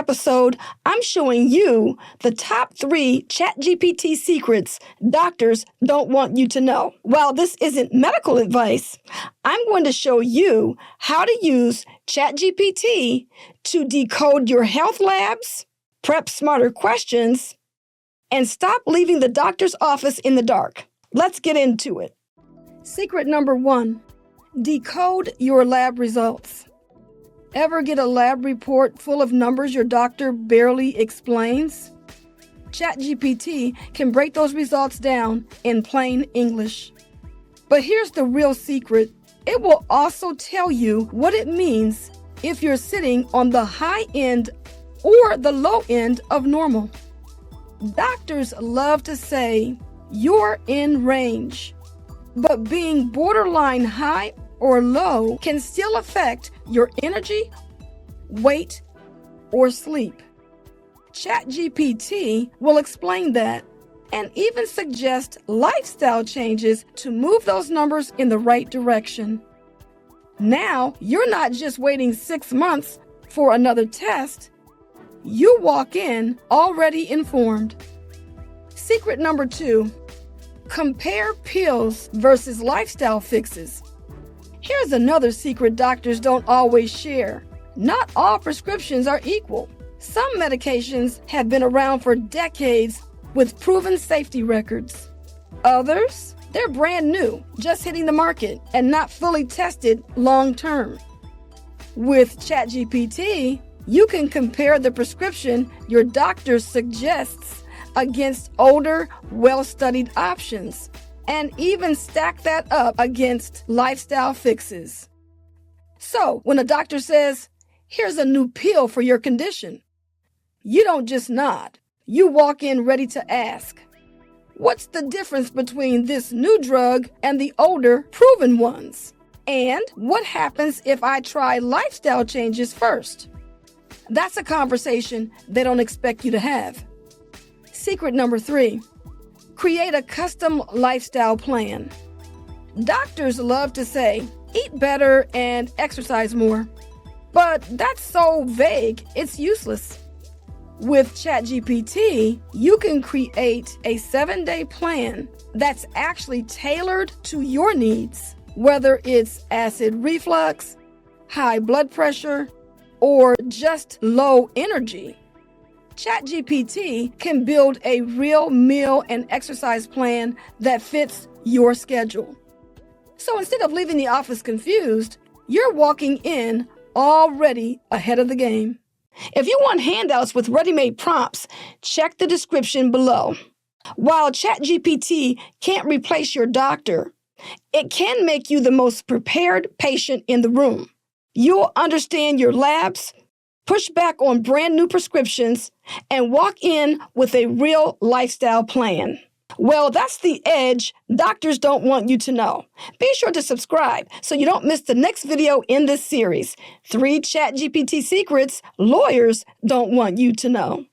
episode, I'm showing you the top 3 ChatGPT secrets doctors don't want you to know. While this isn't medical advice, I'm going to show you how to use ChatGPT to decode your health labs, prep smarter questions, and stop leaving the doctor's office in the dark. Let's get into it. Secret number 1, decode your lab results. Ever get a lab report full of numbers your doctor barely explains? ChatGPT can break those results down in plain English. But here's the real secret. It will also tell you what it means if you're sitting on the high end or the low end of normal. Doctors love to say, "You're in range." But being borderline high or low can still affect your energy, weight, or sleep. ChatGPT will explain that and even suggest lifestyle changes to move those numbers in the right direction. Now, you're not just waiting 6 months for another test. You walk in already informed. Secret number 2, compare pills versus lifestyle fixes. Here's another secret doctors don't always share. Not all prescriptions are equal. Some medications have been around for decades with proven safety records. Others, they're brand new, just hitting the market and not fully tested long term. With ChatGPT, you can compare the prescription your doctor suggests against older, well-studied options, and even stack that up against lifestyle fixes. So, when a doctor says, "Here's a new pill for your condition," you don't just nod. You walk in ready to ask, "What's the difference between this new drug and the older, proven ones? And what happens if I try lifestyle changes first?" That's a conversation they don't expect you to have. Secret number 3, create a custom lifestyle plan. Doctors love to say, "Eat better and exercise more." But that's so vague, it's useless. With ChatGPT, you can create a 7-day plan that's actually tailored to your needs, whether it's acid reflux, high blood pressure, or just low energy. ChatGPT can build a real meal and exercise plan that fits your schedule. So instead of leaving the office confused, you're walking in already ahead of the game. If you want handouts with ready-made prompts, check the description below. While ChatGPT can't replace your doctor, it can make you the most prepared patient in the room. You'll understand your labs, push back on brand new prescriptions, and walk in with a real lifestyle plan. Well, that's the edge doctors don't want you to know. Be sure to subscribe so you don't miss the next video in this series, 3 ChatGPT secrets lawyers don't want you to know.